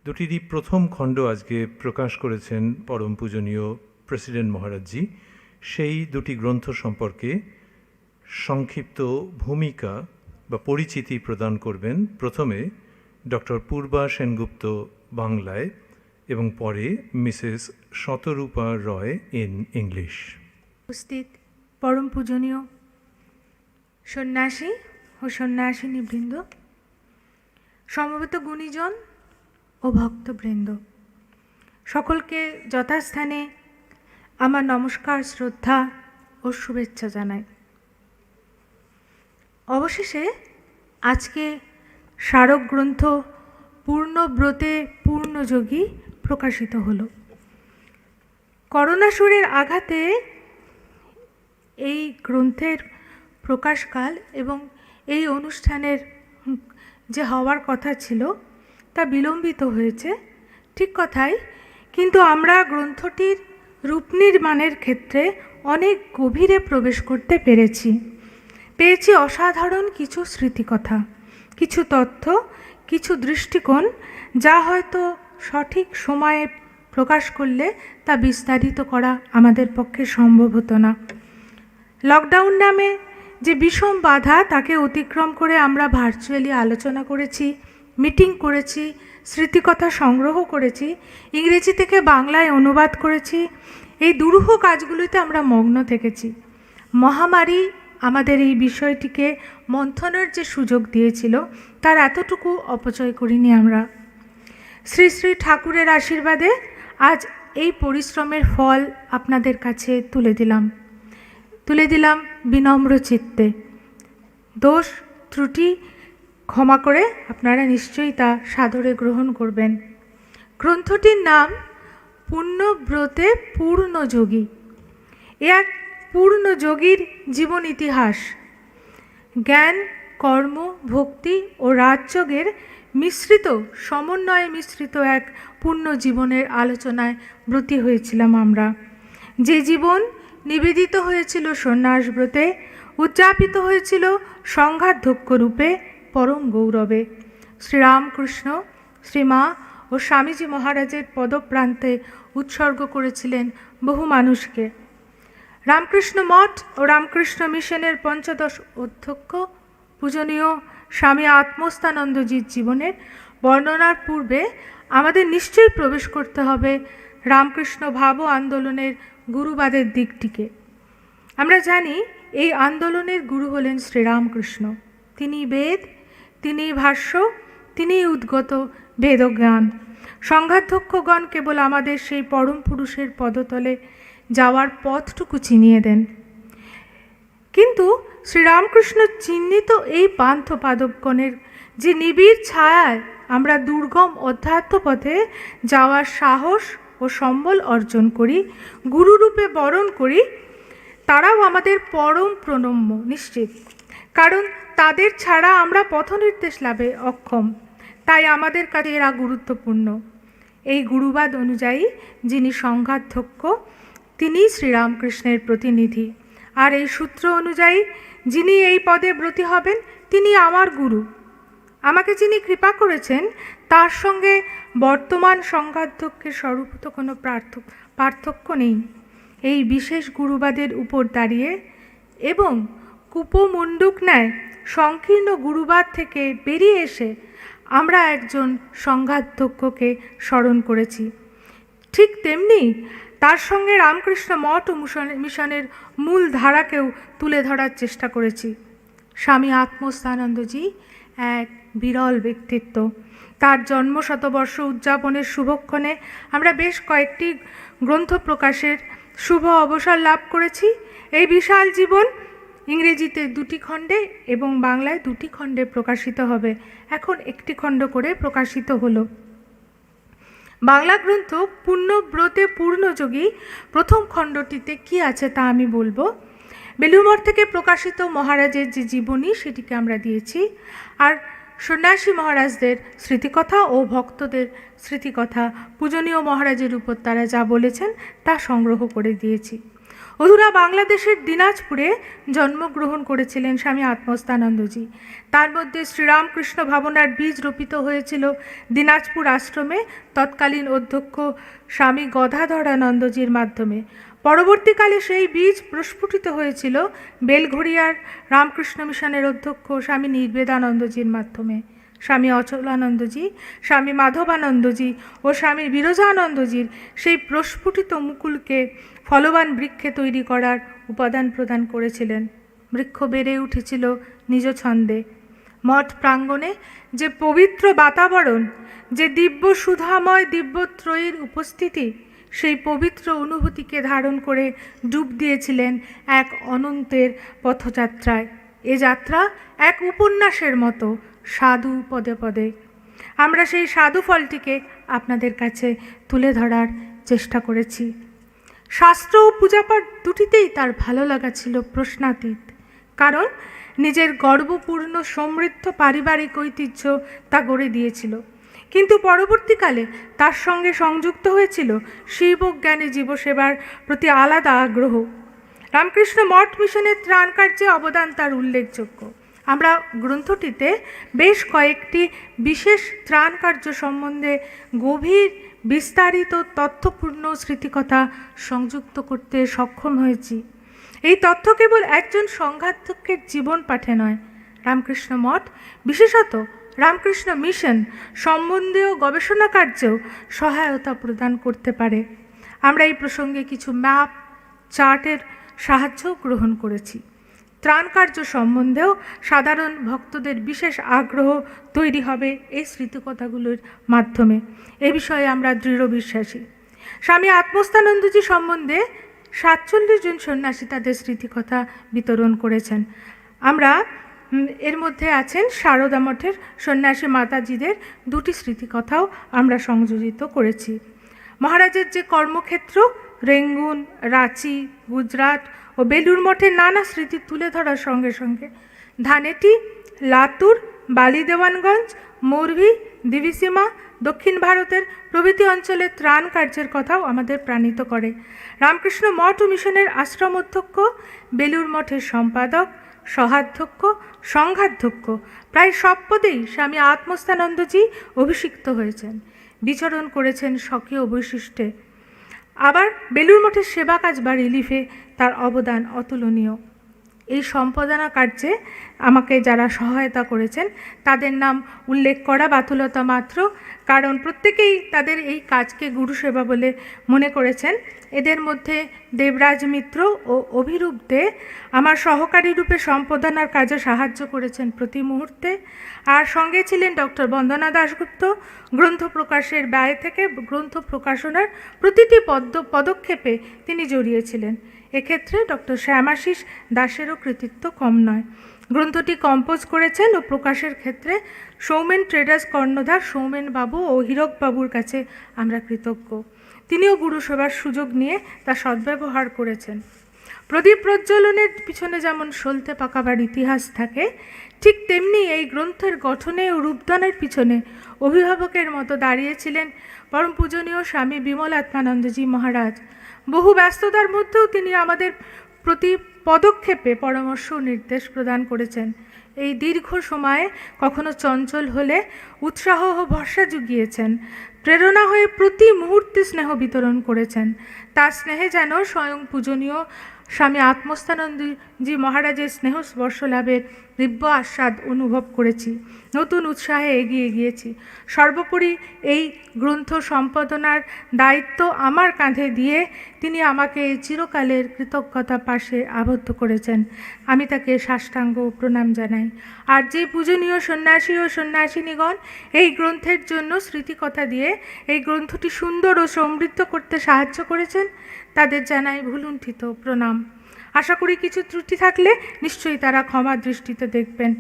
দুটিরই প্রথম খণ্ড আজকে প্রকাশ করেছেন পরম পূজনীয় প্রেসিডেন্ট মহারাজজি। সেই দুটি গ্রন্থ সম্পর্কে সংক্ষিপ্ত ভূমিকা বা পরিচিতি প্রদান করবেন প্রথমে ডক্টর পূর্বা সেনগুপ্ত বাংলায় এবং পরে Mrs Shatarupa Roy in English. উপস্থিত পরম পূজনীয় সন্ন্যাসী ও সন্ন্যাসিনী বৃন্দ, সমবেত গুণীজন ও ভক্তবৃন্দ, সকলকে যথাস্থানে আমার নমস্কার, শ্রদ্ধা ও শুভেচ্ছা জানাই। অবশেষে আজকে স্মারক গ্রন্থ পূর্ণব্রতে পূর্ণযোগী প্রকাশিত হলো। করোনাসুরের আঘাতে এই গ্রন্থের প্রকাশকাল এবং এই অনুষ্ঠানের যে হওয়ার কথা ছিল তা বিলম্বিত হয়েছে, ঠিক কথাই, কিন্তু আমরা গ্রন্থটির রূপ নির্মাণের ক্ষেত্রে অনেক গভীরে প্রবেশ করতে পেরেছি অসাধারণ কিছু স্মৃতিকথা, কিছু তথ্য, কিছু দৃষ্টিকোণ, যা হয়তো সঠিক সময়ে প্রকাশ করলে তা বিস্তারিত করা আমাদের পক্ষে সম্ভব হতো না। লকডাউন নামে যে বিষম বাধা, তাকে অতিক্রম করে আমরা ভার্চুয়ালি আলোচনা করেছি, মিটিং করেছি, স্মৃতিকথা সংগ্রহ করেছি, ইংরেজি থেকে বাংলায় অনুবাদ করেছি। এই দুরূহ কাজগুলিতে আমরা মগ্ন থেকেছি। মহামারী আমাদের এই বিষয়টিকে মন্থনের যে সুযোগ দিয়েছিল, তার এতটুকু অপচয় করিনি আমরা। শ্রী শ্রী ঠাকুরের আশীর্বাদে আজ এই পরিশ্রমের ফল আপনাদের কাছে তুলে দিলাম বিনম্র চিত্তে। দোষ ত্রুটি ক্ষমা করে আপনারা নিশ্চয়ই তা সাদরে গ্রহণ করবেন। গ্রন্থটির নাম পূর্ণব্রতে পূর্ণযোগী। এ এক পূর্ণযোগীর জীবন ইতিহাস। জ্ঞান, কর্ম, ভক্তি ও রাজযোগের সমন্বয়ে মিশ্রিত এক পূর্ণ জীবনের আলোচনায় ব্রতী হয়েছিলাম আমরা। যে জীবন নিবেদিত হয়েছিল সন্ন্যাস ব্রতে, উদযাপিত হয়েছিল সংঘাধ্যক্ষ রূপে পরম গৌরবে। শ্রীরামকৃষ্ণ, শ্রীমা ও স্বামীজি মহারাজের পদপ্রান্তে উৎসর্গ করেছিলেন বহু মানুষকে। রামকৃষ্ণ মঠ ও রামকৃষ্ণ মিশনের পঞ্চদশ অধ্যক্ষ পূজনীয় স্বামী আত্মস্থানন্দজির জীবনের বর্ণনার পূর্বে আমাদের নিশ্চয়ই প্রবেশ করতে হবে রামকৃষ্ণ ভাব আন্দোলনের গুরুবাদের দিকটিকে। আমরা জানি এই আন্দোলনের গুরু হলেন শ্রীরামকৃষ্ণ। তিনি বেদ, তিনি ভাষ্য, তিনি উদ্গত বেদজ্ঞান। সংঘাধ্যক্ষগণ কেবল আমাদের সেই পরম পুরুষের পদতলে যাওয়ার পথটুকু চিনিয়ে দেন। কিন্তু শ্রীরামকৃষ্ণ চিহ্নিত এই পান্থ পাদবগণের যে নিবিড় ছায়ায় আমরা দুর্গম অধ্যাত্ম পথে যাওয়ার সাহস ও সম্বল অর্জন করি, গুরুরূপে বরণ করি, তারাও আমাদের পরম প্রণম্য নিশ্চিত। কারণ তাদের ছাড়া আমরা পথ নির্দেশ লাভে অক্ষম, তাই আমাদের কাছে এরা গুরুত্বপূর্ণ। এই গুরুবাদ অনুযায়ী যিনি সংঘাধ্যক্ষ, তিনি শ্রীরামকৃষ্ণের প্রতিনিধি, আর এই সূত্র অনুযায়ী যিনি এই পদে ব্রতী হবেন, তিনি আমার গুরু। আমাকে যিনি কৃপা করেছেন, তার সঙ্গে বর্তমান সংঘাধ্যক্ষের স্বরূপত কোনো পার্থক্য নেই। এই বিশেষ গুরুবাদের উপর দাঁড়িয়ে এবং কূপমণ্ডুক ন্যায় সংকীর্ণ গুরুবাদ থেকে বেরিয়ে এসে আমরা একজন সংঘাধ্যক্ষকে স্মরণ করেছি। ঠিক তেমনি তার সঙ্গে রামকৃষ্ণ মঠ ও মিশনের মূল ধারাকেও তুলে ধরার চেষ্টা করেছি। স্বামী আত্মস্থানন্দজি এক বিরল ব্যক্তিত্ব। তার জন্মশতবর্ষ উদযাপনের শুভক্ষণে আমরা বেশ কয়েকটি গ্রন্থ প্রকাশের শুভ অবসর লাভ করেছি। এই বিশাল জীবন ইংরেজিতে 2টি খণ্ডে এবং বাংলায় 2টি খণ্ডে প্রকাশিত হবে। এখন একটি খণ্ড করে প্রকাশিত হলো। বাংলা গ্রন্থ পূর্ণব্রতে পূর্ণযোগী প্রথম খণ্ডটিতে কি আছে তা আমি বলবো। বেলুড়মঠ থেকে প্রকাশিত মহারাজের যে জীবনী, সেটিকে আমরা দিয়েছি। আর সন্ন্যাসী মহারাজদের স্মৃতিকথা ও ভক্তদের স্মৃতিকথা, পূজনীয় মহারাজের উপর তারা যা বলেছেন তা সংগ্রহ করে দিয়েছি। অধুনা বাংলাদেশের দিনাজপুরে জন্মগ্রহণ করেছিলেন স্বামী আত্মস্থানন্দজি। তার মধ্যে শ্রীরামকৃষ্ণ ভাবনার বীজ রোপিত হয়েছিল দিনাজপুর আশ্রমে তৎকালীন অধ্যক্ষ স্বামী গদাধরানন্দজির মাধ্যমে। পরবর্তীকালে সেই বীজ প্রস্ফুটিত হয়েছিল বেলঘড়িয়ার রামকৃষ্ণ মিশনের অধ্যক্ষ স্বামী নির্বেদানন্দজির মাধ্যমে। স্বামী অচলানন্দজি, স্বামী মাধবানন্দজি ও স্বামী বিরজানন্দজির সেই প্রস্ফুটিত মুকুলকে ফলবান বৃক্ষে তৈরি করার উপাদান প্রদান করেছিলেন। বৃক্ষ বেড়ে উঠেছিল নিজ ছন্দে। মঠ প্রাঙ্গণে যে পবিত্র বাতাবরণ, যে দিব্য সুধাময় দিব্যত্রয়ীর উপস্থিতি, সেই পবিত্র অনুভূতিকে ধারণ করে ডুব দিয়েছিলেন এক অনন্তের পথযাত্রায়। এ যাত্রা এক উপন্যাসের মতো, সাধু পদে পদে। আমরা সেই সাধু ফলটিকে আপনাদের কাছে তুলে ধরার চেষ্টা করেছি। শাস্ত্র ও পূজাপাঠ দুটিতেই তার ভালো লাগা ছিল প্রশ্নাতীত, কারণ নিজের গর্বপূর্ণ সমৃদ্ধ পারিবারিক ঐতিহ্য তা গড়ে দিয়েছিল। কিন্তু পরবর্তীকালে তার সঙ্গে সংযুক্ত হয়েছিল শিবজ্ঞানী জীবসেবার প্রতি আলাদা আগ্রহ। রামকৃষ্ণ মঠ মিশনের ত্রাণ কার্যে অবদান তার উল্লেখযোগ্য। আমরা গ্রন্থটিতে বেশ কয়েকটি বিশেষ ত্রাণ কার্য সম্বন্ধে গভীর বিস্তারিত তথ্যপূর্ণ স্মৃতিকথা সংযুক্ত করতে সক্ষম হয়েছি। এই তথ্য কেবল একজন সংঘাতকের জীবন পাঠে নয়, রামকৃষ্ণ মঠ, বিশেষত রামকৃষ্ণ মিশন সম্বন্ধীয় গবেষণা কার্যেও সহায়তা প্রদান করতে পারে। আমরা এই প্রসঙ্গে কিছু ম্যাপ, চার্টের সাহায্য গ্রহণ করেছি। ত্রাণ কার্য সম্বন্ধেও সাধারণ ভক্তদের বিশেষ আগ্রহ তৈরি হবে এই স্মৃতিকথাগুলোর মাধ্যমে। এ বিষয়ে আমরা দৃঢ় বিশ্বাসী। স্বামী আত্মস্থানন্দজি সম্বন্ধে 47 জন সন্ন্যাসী তাদের স্মৃতিকথা বিতরণ করেছেন। আমরা এর মধ্যে আছেন সারদা মঠের সন্ন্যাসী মাতাজিদের দুটি স্মৃতিকথাও আমরা সংযোজিত করেছি। মহারাজের যে কর্মক্ষেত্র রেঙ্গুন, রাঁচি, গুজরাট ও বেলুর মঠের নানা স্মৃতি তুলে ধরার সঙ্গে সঙ্গে ধানেটি, লাতুর, বালিদেওয়ানগঞ্জ, মোরভি, দিবিসীমা, দক্ষিণ ভারতের প্রভৃতি অঞ্চলের ত্রাণ কার্যের কথাও আমাদের প্রাণিত করে। রামকৃষ্ণ মঠ ও মিশনের আশ্রম অধ্যক্ষ, বেলুর মঠের সম্পাদক, সহাধ্যক্ষ, সংঘাধ্যক্ষ প্রায় সব পদেই স্বামী আত্মস্থানন্দজি অভিষিক্ত হয়েছেন, বিচরণ করেছেন স্বকীয় বৈশিষ্ট্যে। আবার বেলুর মঠের সেবা কাজ বা রিলিফে তার অবদান অতুলনীয়। এই সম্পাদনা কার্যে আমাকে যারা সহায়তা করেছেন তাদের নাম উল্লেখ করা বাতুলতা মাত্র, কারণ প্রত্যেকেই তাদের এই কাজকে গুরুসেবা বলে মনে করেছেন। এদের মধ্যে দেবরাজ মিত্র ও অভিরূপ দে আমার সহকারী রূপে সম্পাদনার কাজে সাহায্য করেছেন প্রতি মুহূর্তে। আর সঙ্গে ছিলেন ডক্টর বন্দনা দাশগুপ্ত। গ্রন্থ প্রকাশের ব্যয় থেকে গ্রন্থ প্রকাশনার প্রতিটি পদক্ষেপে তিনি জড়িয়েছিলেন। এক্ষেত্রে ডক্টর শ্যামাশিস দাসেরও কৃতিত্ব কম নয়। গ্রন্থটি কম্পোজ করেছেন ও প্রকাশের ক্ষেত্রে সৌমেন ট্রেডার্স কর্ণধার সৌমেন বাবু ও হীরক বাবুর কাছে আমরা কৃতজ্ঞ। তিনিও গুরুসেবার সুযোগ নিয়ে তা সদ্ব্যবহার করেছেন। প্রদীপ প্রজ্বলনের পিছনে যেমন সলতে পাকাবার ইতিহাস থাকে, ঠিক তেমনি এই গ্রন্থের গঠনে ও রূপদানের পিছনে অভিভাবকের মতো দাঁড়িয়েছিলেন পরম পূজনীয় স্বামী বিমলাত্মানন্দজি মহারাজ। বহু ব্যস্ততার মধ্যেও তিনি আমাদের প্রতি পদক্ষেপে পরামর্শ নির্দেশ প্রদান করেছেন। এই দীর্ঘ সময়ে কখনো চঞ্চল হলে উৎসাহ ও ভরসা জুগিয়েছেন, প্রেরণা হয়ে প্রতি মুহূর্তে স্নেহ বিতরণ করেছেন। তার স্নেহে যেন স্বয়ং পূজনীয় স্বামী আত্মস্থানন্দজি মহারাজের স্নেহ স্পর্শ লাভের দিব্য আস্বাদ অনুভব করেছি, নতুন উৎসাহে এগিয়ে গিয়েছি। সর্বোপরি এই গ্রন্থ সম্পাদনার দায়িত্ব আমার কাঁধে দিয়ে তিনি আমাকে চিরকালের কৃতজ্ঞতা পাশে আবদ্ধ করেছেন। আমি তাকে সাষ্টাঙ্গ প্রণাম জানাই। আর যে পূজনীয় সন্ন্যাসী ও সন্ন্যাসিনীগণ এই গ্রন্থের জন্য স্মৃতিকথা দিয়ে এই গ্রন্থটি সুন্দর ও সমৃদ্ধ করতে সাহায্য করেছেন, তাদের জানাই ভুলুণ্ঠিত প্রণাম। আশা করি কিছু ত্রুটি থাকলে নিশ্চয়ই তারা ক্ষমা দৃষ্টিতে দেখবেন।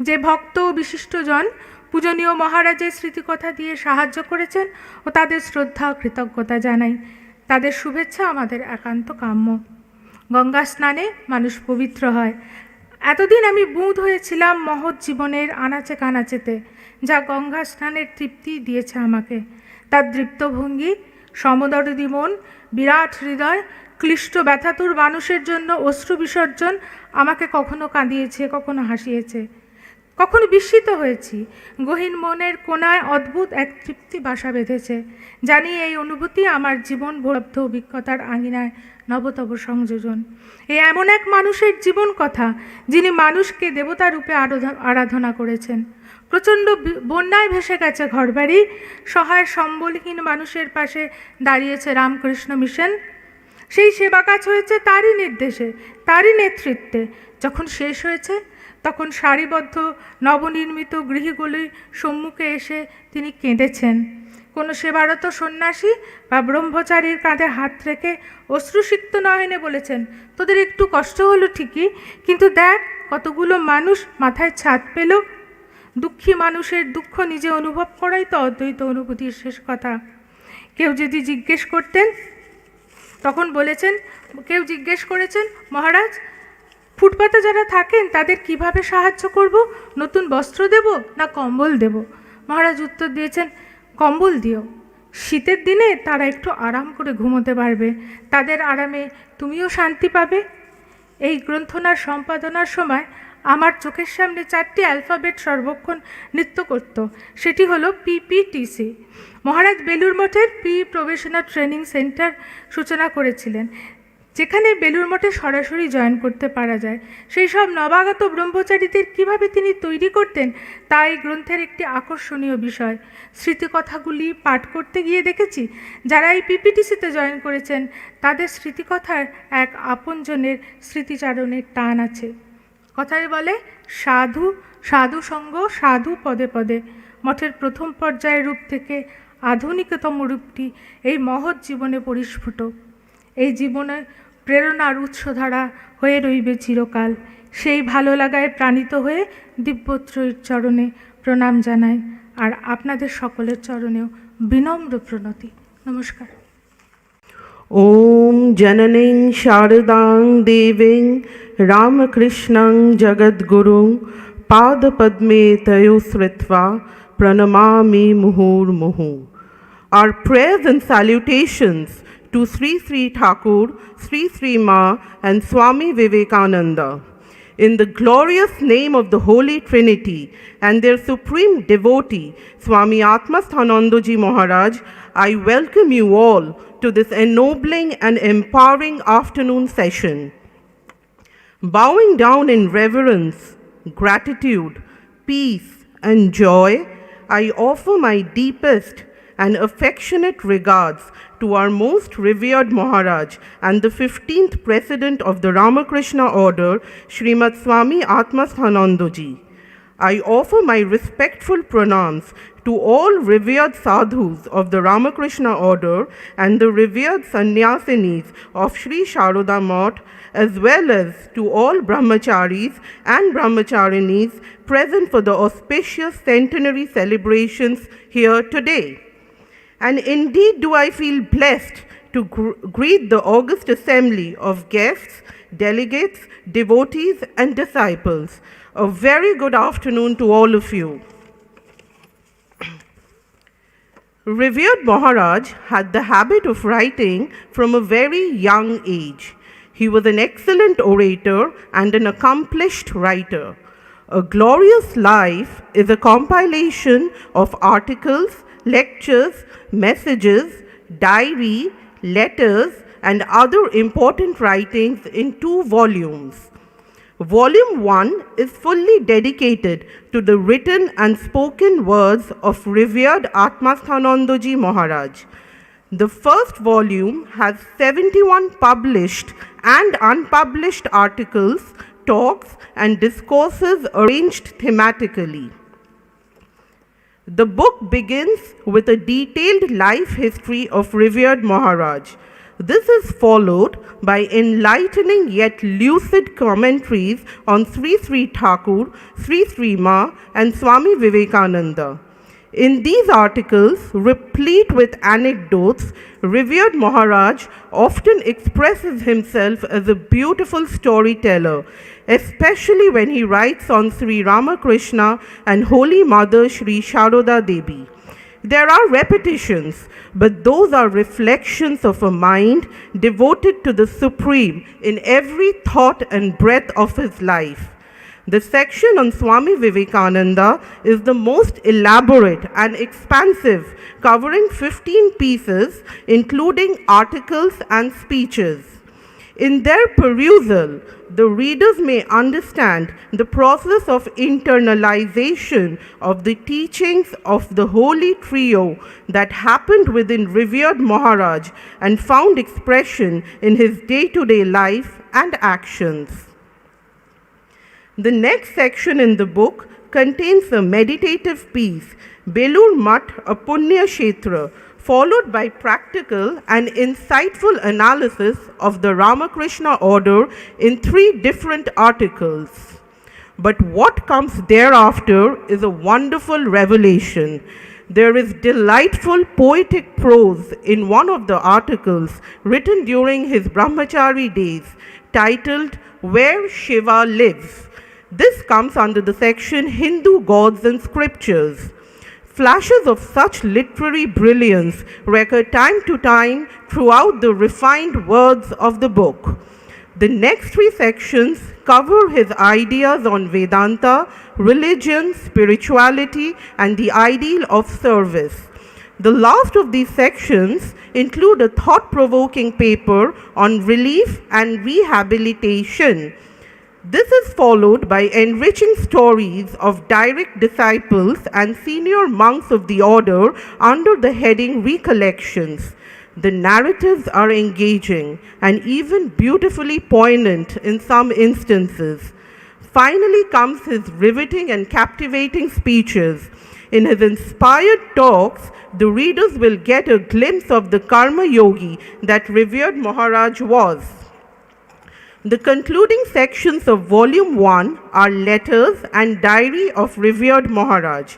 যে ভক্ত ও বিশিষ্টজন পূজনীয় মহারাজের স্মৃতিকথা দিয়ে সাহায্য করেছেন ও তাদের শ্রদ্ধা ও কৃতজ্ঞতা জানাই। তাদের শুভেচ্ছা আমাদের একান্ত কাম্য। গঙ্গা স্নানে মানুষ পবিত্র হয়। এতদিন আমি বুঁদ হয়েছিলাম মহৎ জীবনের আনাচে কানাচেতে, যা গঙ্গা স্নানের তৃপ্তি দিয়েছে আমাকে। তার দৃপ্তভঙ্গি, সমদরদি মন, বিরাট হৃদয়, ক্লিষ্ট ব্যথাতুর মানুষের জন্য অশ্রু বিসর্জন আমাকে কখনো কাঁদিয়েছে, কখনো হাসিয়েছে, কখনো বিস্মিত হয়েছি। গহীন মনের কোণায় অদ্ভুত এক তৃপ্তি বাসা বেঁধেছে। জানি এই অনুভূতি আমার জীবন ভোরব্ধ অভিজ্ঞতার আঙিনায় নবতব সংযোজন। এই এমন এক মানুষের জীবন কথা, যিনি মানুষকে দেবতা রূপে আরাধনা করেছেন। প্রচণ্ড বন্যায় ভেসে গেছে ঘরবাড়ি, সহায় সম্বলহীন মানুষের পাশে দাঁড়িয়েছে রামকৃষ্ণ মিশন। সেই সেবা কাজ হয়েছে তারই নির্দেশে, তারই নেতৃত্বে। যখন শেষ হয়েছে, তখন সারিবদ্ধ নবনির্মিত গৃহগুলির সম্মুখে এসে তিনি কেঁদেছেন। কোনো সেবারত সন্ন্যাসী বা ব্রহ্মচারীর কাঁধে হাত রেখে অশ্রুসিক্ত নয়নে বলেছেন, তোদের একটু কষ্ট হলো ঠিকই, কিন্তু দেখ কতগুলো মানুষ মাথায় ছাদ পেল। দুঃখী মানুষের দুঃখ নিজে অনুভব করাই তো অদ্বৈত অনুভূতির শেষ কথা। কেউ যদি জিজ্ঞেস করতেন, তখন বলেছেন, কেউ জিজ্ঞেস করেছেন, মহারাজ ফুটপাতে যারা থাকেন তাদের কিভাবে সাহায্য করব, নতুন বস্ত্র দেব না কম্বল দেব? মহারাজ উত্তর দিয়েছেন, কম্বল দিও, শীতের দিনে তারা একটু আরাম করে ঘুমোতে পারবে, তাদের আরামে তুমিও শান্তি পাবে। এই গ্রন্থনার সম্পাদনার সময় আমার চোখের সামনে 4টি অ্যালফাবেট সর্বক্ষণ নৃত্য করত। সেটি হলো PPTC। মহারাজ বেলুর মঠের প্রবেশনার ট্রেনিং সেন্টার সূচনা করেছিলেন, যেখানে বেলুর মঠে সরাসরি জয়েন করতে পারা যায়। সেই সব নবাগত ব্রহ্মচারীদের কিভাবে তিনি তৈরি করতেন তা এই গ্রন্থের একটি আকর্ষণীয় বিষয়। স্মৃতিকথাগুলি পাঠ করতে গিয়ে দেখেছি, যারা এই PPTCতে জয়েন করেছেন তাদের স্মৃতিকথার এক আপনজনের স্মৃতিচারণের টান আছে। কথায় বলে, সাধু সাধু সঙ্গ সাধু পদে পদে। মঠের প্রথম পর্যায়ের রূপ থেকে আধুনিকতম রূপটি এই মহৎ জীবনে পরিস্ফুট। এই জীবনে প্রেরণার উৎসধারা হয়ে রইবে চিরকাল। সেই ভালো লাগায় প্রাণিত হয়ে দিব্যত্রয়ীর চরণে প্রণাম জানাই, আর আপনাদের সকলের চরণেও বিনম্র প্রণতি। নমস্কার। ॐ जननीं शारदां देवीं रामकृष्णं जगद्गुरुं पादपद्मे तयो श्रित्वा pranamami muhurmuhu. Our prayers and salutations to Sri Sri Thakur, Sri Sri Ma and Swami Vivekananda. In the glorious name of the Holy Trinity and their supreme devotee, Swami Atmasthananda Ji Maharaj, I welcome you all to this ennobling and empowering afternoon session. Bowing down in reverence, gratitude, peace, and joy, I offer my deepest and affectionate regards to our most revered Maharaj and the 15th President of the Ramakrishna Order, Srimad Swami Atmasthananda Ji. I offer my respectful pranams to all revered sadhus of the Ramakrishna Order and the revered sannyasinis of Sri Sharada Math, as well as to all brahmacharis and brahmacharinis present for the auspicious centenary celebrations here today. And indeed do I feel blessed to greet the august assembly of guests, delegates, devotees, and disciples. A very good afternoon to all of you. Revered Maharaj had the habit of writing from a very young age. He was an excellent orator and an accomplished writer. A Glorious Life is a compilation of articles, lectures, messages, diary, letters, and other important writings in 2 volumes. Volume 1 is fully dedicated to the written and spoken words of revered Atmasthananda Ji Maharaj. The first volume has 71 published and unpublished articles, talks, and discourses arranged thematically. The book begins with a detailed life history of revered Maharaj. This is followed by enlightening yet lucid commentaries on Sri Sri Thakur, Sri Sri Ma, and Swami Vivekananda. In these articles, replete with anecdotes, revered Maharaj often expresses himself as a beautiful storyteller, especially when he writes on Sri Ramakrishna and Holy Mother Sri Sharada Devi. There are repetitions, but those are reflections of a mind devoted to the Supreme in every thought and breath of his life. The section on Swami Vivekananda is the most elaborate and expansive, covering 15 pieces, including articles and speeches. In their perusal, the readers may understand the process of internalization of the teachings of the Holy Trio that happened within revered Maharaj and found expression in his day-to-day life and actions. The next section in the book contains a meditative piece, Belur Mat, a Punya Kshetra, followed by practical and insightful analysis of the Ramakrishna order in 3 different articles. But what comes thereafter is a wonderful revelation. There is delightful poetic prose in one of the articles written during his brahmachari days, titled Where Shiva Lives. This comes under the section Hindu Gods and Scriptures. Flashes of such literary brilliance recur time to time throughout the refined words of the book. The next 3 sections cover his ideas on Vedanta, religion, spirituality, and the ideal of service. The last of these sections include a thought-provoking paper on relief and rehabilitation. This is followed by enriching stories of direct disciples and senior monks of the order under the heading Recollections. The narratives are engaging and even beautifully poignant in some instances. Finally comes his riveting and captivating speeches. In his inspired talks, the readers will get a glimpse of the karma yogi that revered Maharaj was. The concluding sections of Volume 1 are letters and diary of revered Maharaj.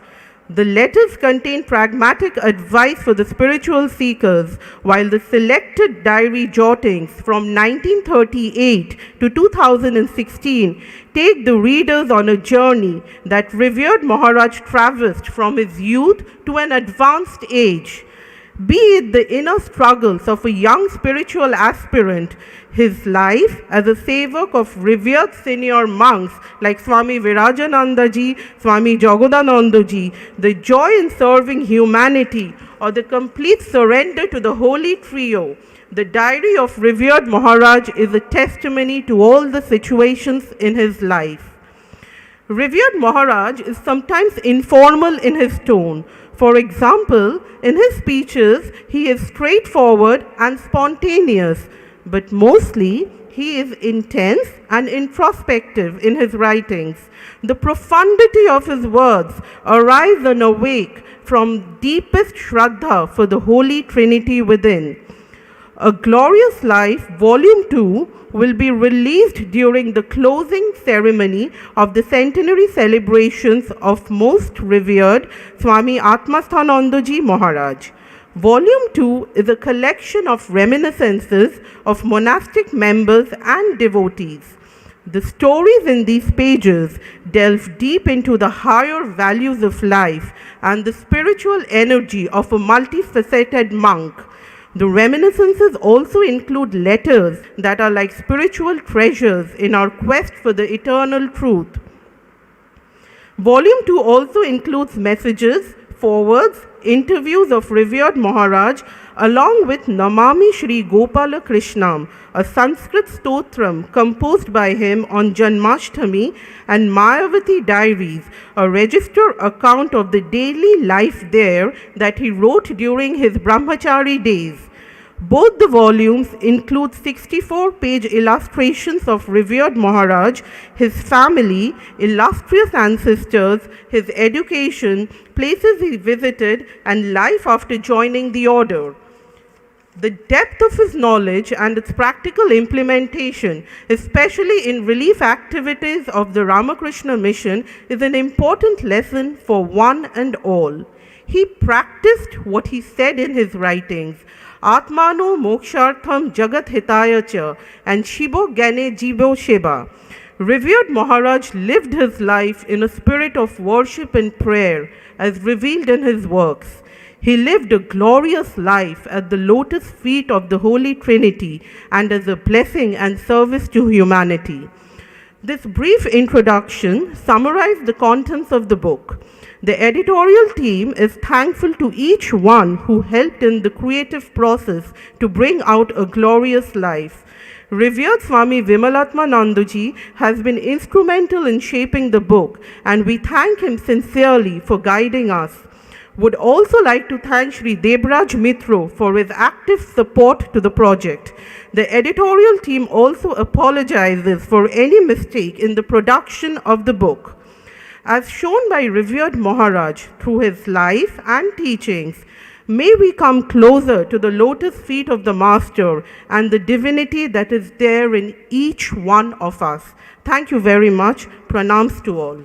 The letters contain pragmatic advice for the spiritual seekers, while the selected diary jottings from 1938 to 2016 take the readers on a journey that revered Maharaj traversed from his youth to an advanced age. Be it the inner struggles of a young spiritual aspirant, his life as a sevak of revered senior monks like Swami Virajananda ji, Swami Jagadananda ji, the joy in serving humanity, or the complete surrender to the Holy Trio, the diary of revered Maharaj is a testimony to all the situations in his life. Revered Maharaj is sometimes informal in his tone. For example, in his speeches, he is straightforward and spontaneous, but mostly he is intense and introspective in his writings. The profundity of his words arise and awake from deepest Shraddha for the Holy Trinity within. A Glorious Life, Volume 2, will be released during the closing ceremony of the centenary celebrations of most revered Swami Atmasthananda ji Maharaj. Volume 2 is a collection of reminiscences of monastic members and devotees. The stories in these pages delve deep into the higher values of life and the spiritual energy of a multifaceted monk. The reminiscences also include letters that are like spiritual treasures in our quest for the eternal truth. Volume 2 also includes messages, forwards, interviews of revered Maharaj, along with Namami Shri Gopala Krishnam, a Sanskrit stotram composed by him on Janmashtami, and Mayavati Diaries, a register account of the daily life there that he wrote during his brahmachari days. Both the volumes include 64-page illustrations of revered Maharaj, his family, illustrious ancestors, his education, places he visited, and life after joining the order. The depth of his knowledge and its practical implementation, especially in relief activities of the Ramakrishna mission, is an important lesson for one and all. He practiced what he said in his writings, Atmano mokshartham jagat hitaya cha, and Shibo Gane Jibo Sheba. Revered Maharaj lived his life in a spirit of worship and prayer as revealed in his works. He lived a glorious life at the lotus feet of the Holy Trinity and as a blessing and service to humanity. This brief introduction summarized the contents of the book. The editorial team is thankful to each one who helped in the creative process to bring out a glorious life. Revered Swami Atmasthananda has been instrumental in shaping the book, and we thank him sincerely for guiding us. Would also like to thank Shri Debraj Mitro for his active support to the project. The editorial team also apologizes for any mistake in the production of the book. As shown by revered Maharaj through his life and teachings, may we come closer to the lotus feet of the Master and the divinity that is there in each one of us. Thank you very much. Pranams to all.